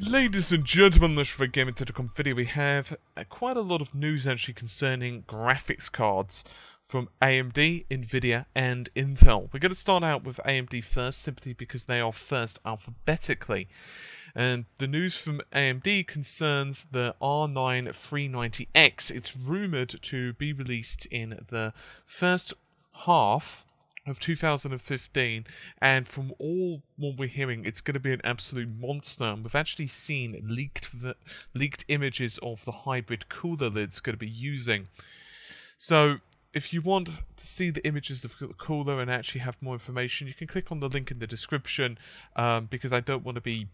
Ladies and gentlemen, let's for a Gaming.com video. We have quite a lot of news actually concerning graphics cards from AMD, Nvidia and Intel. We're going to start out with AMD first, simply because they are first alphabetically. And the news from AMD concerns the R9 390X. It's rumoured to be released in the first half of 2015, and from all what we're hearing, it's going to be an absolute monster. And we've actually seen leaked images of the hybrid cooler that it's going to be using. So if you want to see the images of the cooler and actually have more information, you can click on the link in the description, because I don't want to be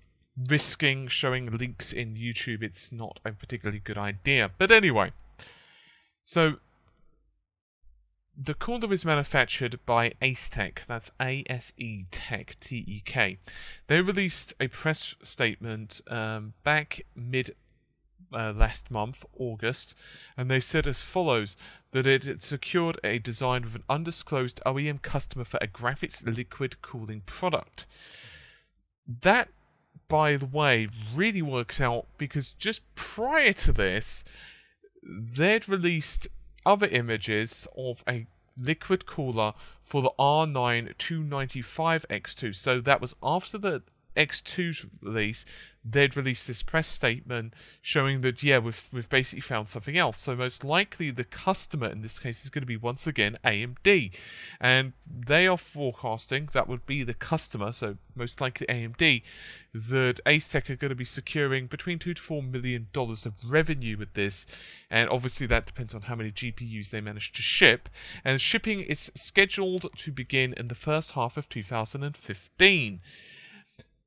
risking showing links in YouTube. It's not a particularly good idea. But anyway, so the cooler is manufactured by ASTEC, that's A-S-E-Tech, T-E-K. They released a press statement back last month, August, and they said as follows, that it had secured a design with an undisclosed OEM customer for a graphics liquid cooling product. That, by the way, really works out, because just prior to this, they'd released other images of a liquid cooler for the R9 295X2. So that was after the X2's release. They'd released this press statement showing that, yeah, we've basically found something else. So most likely the customer in this case is going to be once again AMD, and they are forecasting that would be the customer, so most likely AMD, that ASTEC are going to be securing between $2 to $4 million of revenue with this, and obviously that depends on how many GPUs they manage to ship, and shipping is scheduled to begin in the first half of 2015.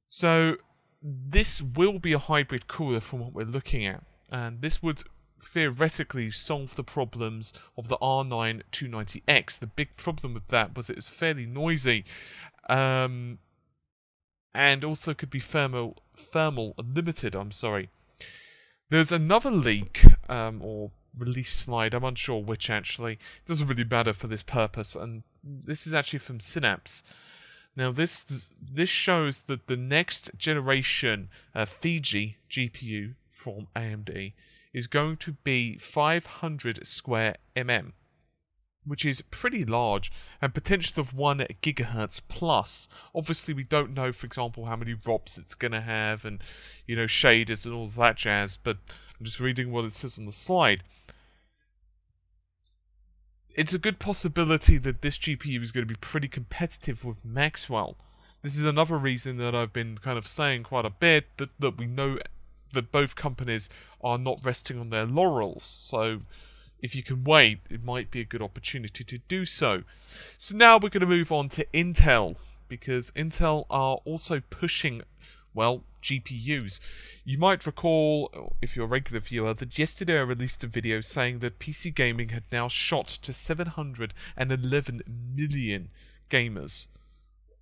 So this will be a hybrid cooler from what we're looking at, and this would theoretically solve the problems of the R9 290X. The big problem with that was it's fairly noisy, and also could be thermal limited. There's another leak or release slide, I'm unsure which actually. It doesn't really matter for this purpose, and this is actually from Synapse. Now this shows that the next generation Fiji GPU from AMD is going to be 500 square mm, which is pretty large, and potential of 1 gigahertz plus. Obviously we don't know, for example, how many ROPs it's going to have, and you know, shaders and all that jazz, but I'm just reading what it says on the slide. It's a good possibility that this GPU is going to be pretty competitive with Maxwell. This is another reason that I've been kind of saying quite a bit, that we know that both companies are not resting on their laurels. So if you can wait, it might be a good opportunity to do so. So now we're going to move on to Intel, because Intel are also pushing, well, GPUs. You might recall, if you're a regular viewer, that yesterday I released a video saying that PC gaming had now shot to 711 million gamers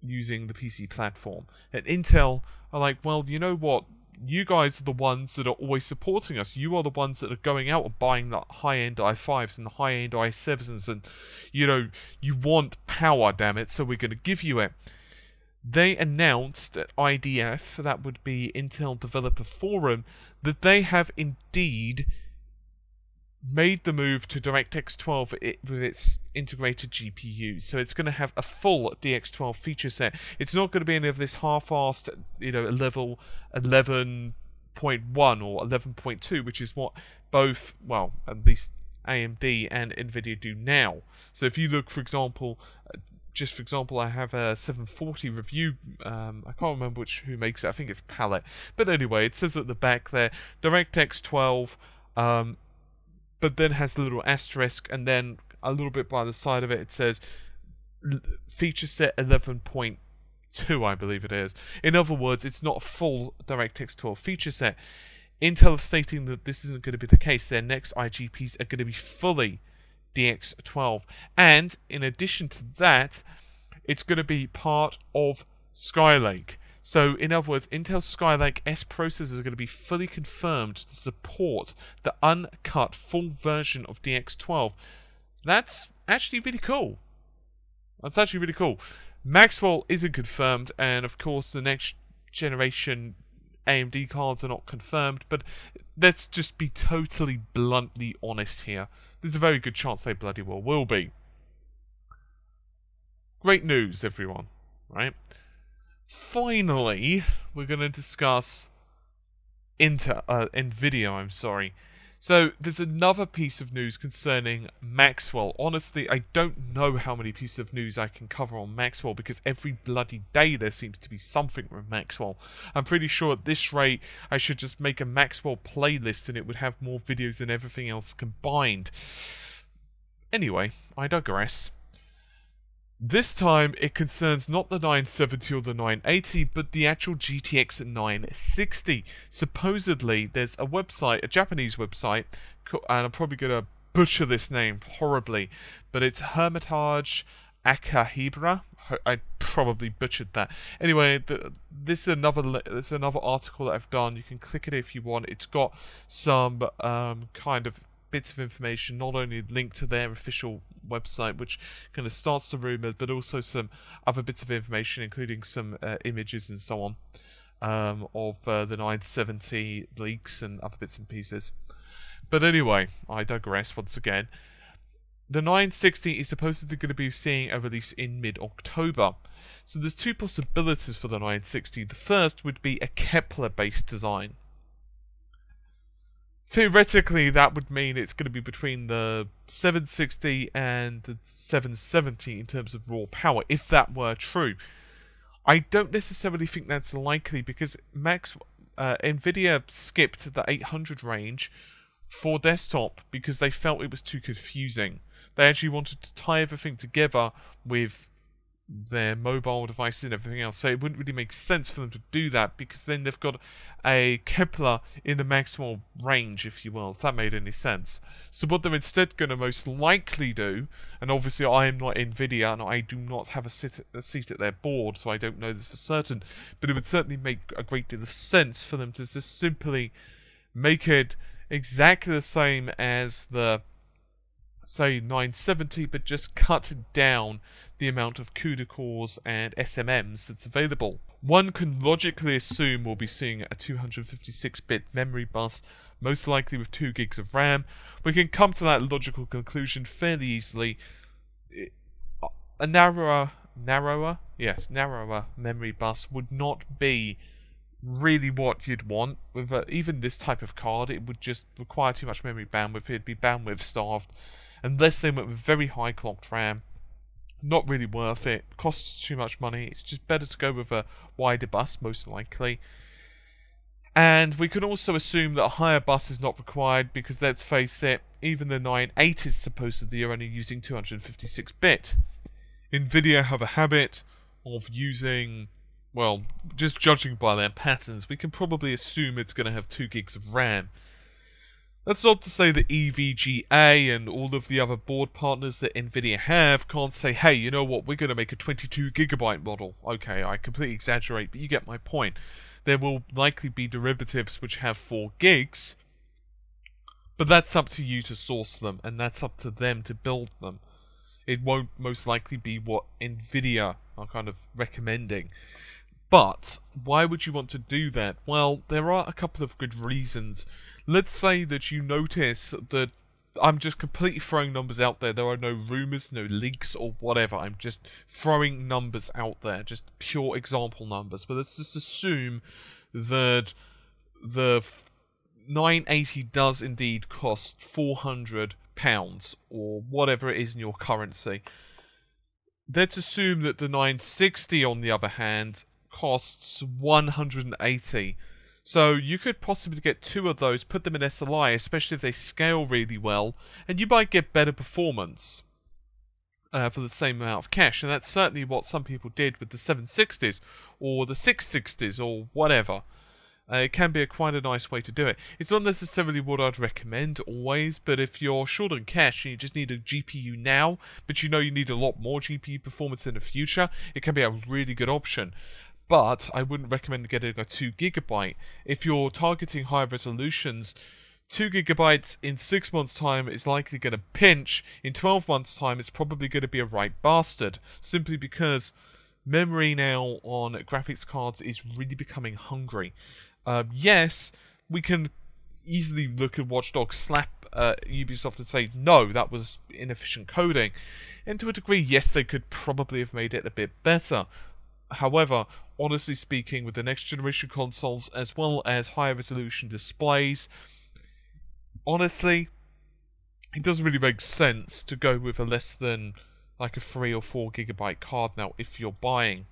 using the PC platform. And Intel are like, well, you know what? You guys are the ones that are always supporting us. You are the ones that are going out and buying the high-end i5s and the high-end i7s, and, you know, you want power, damn it, so we're going to give you it. They announced at IDF, that would be Intel Developer Forum, that they have indeed made the move to DirectX 12 with its integrated GPUs. So it's going to have a full DX12 feature set. It's not going to be any of this half-assed, you know, level 11.1 or 11.2, which is what both, well, at least AMD and Nvidia do now. So if you look, for example, just for example, I have a 740 review, I can't remember who makes it, I think it's Palette. But anyway, it says at the back there, DirectX 12, but then has a little asterisk, and then a little bit by the side of it, it says feature set 11.2, I believe it is. In other words, it's not a full DirectX 12 feature set. Intel is stating that this isn't going to be the case. Their next IGPs are going to be fully DX12, and in addition to that, it's going to be part of Skylake. So in other words, Intel Skylake S processors are going to be fully confirmed to support the uncut full version of DX12. That's actually really cool. That's actually really cool. Maxwell isn't confirmed, and of course the next generation AMD cards are not confirmed, but let's just be totally bluntly honest here. There's a very good chance they bloody well will be. Great news, everyone, right? Finally, we're going to discuss Nvidia, I'm sorry. So, there's another piece of news concerning Maxwell. Honestly, I don't know how many pieces of news I can cover on Maxwell, because every bloody day there seems to be something with Maxwell. I'm pretty sure at this rate, I should just make a Maxwell playlist and it would have more videos than everything else combined. Anyway, I digress. This time, it concerns not the 970 or the 980, but the actual GTX 960. Supposedly, there's a website, a Japanese website, and I'm probably going to butcher this name horribly, but it's Hermitage Akahibara. I probably butchered that. Anyway, this is another article that I've done. You can click it if you want. It's got some kind of bits of information, not only linked to their official website, which kind of starts the rumor, but also some other bits of information, including some images and so on, of the 970 leaks and other bits and pieces. But anyway, I digress once again. The 960 is supposedly going to be seeing a release in mid-October. So there's two possibilities for the 960. The first would be a Kepler-based design. Theoretically, that would mean it's going to be between the 760 and the 770 in terms of raw power, if that were true. I don't necessarily think that's likely, because Nvidia skipped the 800 range for desktop because they felt it was too confusing. They actually wanted to tie everything together with their mobile devices and everything else, so it wouldn't really make sense for them to do that, because then they've got a Kepler in the maximal range, if you will, if that made any sense. So what they're instead going to most likely do, and obviously I am not Nvidia and I do not have a seat at their board, so I don't know this for certain, but it would certainly make a great deal of sense for them to just simply make it exactly the same as the, say, 970, but just cut down the amount of CUDA cores and SMMs that's available. One can logically assume we'll be seeing a 256-bit memory bus, most likely with 2 gigs of RAM. We can come to that logical conclusion fairly easily. A narrower memory bus would not be really what you'd want. With even this type of card, it would just require too much memory bandwidth. It'd be bandwidth starved. Unless they went with very high clocked RAM, not really worth it. Costs too much money. It's just better to go with a wider bus, most likely. And we can also assume that a higher bus is not required, because let's face it, even the 980s supposedly are only using 256-bit. Nvidia have a habit of using, well, just judging by their patterns, we can probably assume it's going to have 2 gigs of RAM. That's not to say that EVGA and all of the other board partners that Nvidia have can't say, hey, you know what, we're going to make a 22GB model. Okay, I completely exaggerate, but you get my point. There will likely be derivatives which have 4 gigs, but that's up to you to source them, and that's up to them to build them. It won't most likely be what Nvidia are kind of recommending. But why would you want to do that? Well, there are a couple of good reasons. Let's say that you notice that I'm just completely throwing numbers out there. There are no rumors, no leaks, or whatever. I'm just throwing numbers out there, just pure example numbers. But let's just assume that the 980 does indeed cost £400, or whatever it is in your currency. Let's assume that the 960, on the other hand, costs 180. So you could possibly get 2 of those, put them in SLI, especially if they scale really well, and you might get better performance for the same amount of cash. And that's certainly what some people did with the 760s or the 660s or whatever. It can be quite a nice way to do it. It's not necessarily what I'd recommend always, but if you're short on cash and you just need a GPU now, but you know you need a lot more GPU performance in the future, it can be a really good option. But I wouldn't recommend getting a 2GB. If you're targeting higher resolutions, 2GB in 6 months' time is likely going to pinch. In 12 months' time, it's probably going to be a right bastard. Simply because memory now on graphics cards is really becoming hungry. Yes, we can easily look at Watch Dogs, slap Ubisoft and say, no, that was inefficient coding. And to a degree, yes, they could probably have made it a bit better. However, honestly speaking, with the next generation consoles, as well as higher resolution displays, honestly, it doesn't really make sense to go with a less than like a 3 or 4 gigabyte card now if you're buying.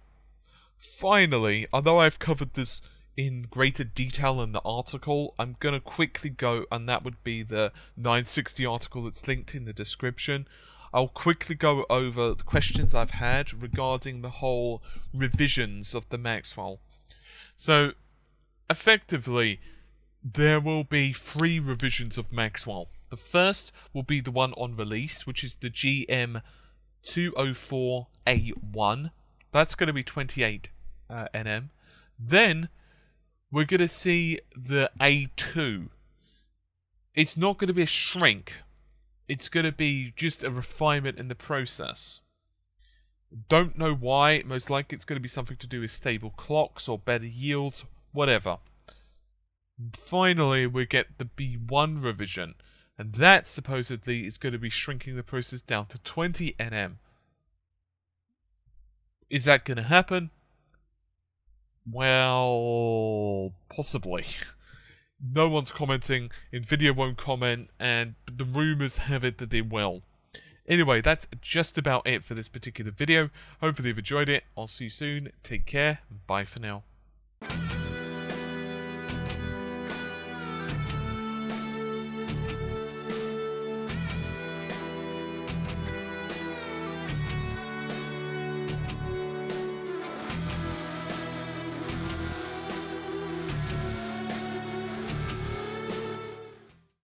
Finally, although I've covered this in greater detail in the article, I'm going to quickly go, and that would be the 960 article that's linked in the description. I'll quickly go over the questions I've had regarding the whole revisions of the Maxwell. So, effectively, there will be 3 revisions of Maxwell. The first will be the one on release, which is the GM204A1. That's going to be 28 nm. Then, we're going to see the A2. It's not going to be a shrink. It's going to be just a refinement in the process. Don't know why. Most likely it's going to be something to do with stable clocks or better yields, whatever. Finally, we get the B1 revision. And that supposedly is going to be shrinking the process down to 20 nm. Is that going to happen? Well, possibly. No one's commenting, Nvidia won't comment, and the rumours have it that they will. Anyway, that's just about it for this particular video. Hopefully you've enjoyed it. I'll see you soon. Take care. Bye for now.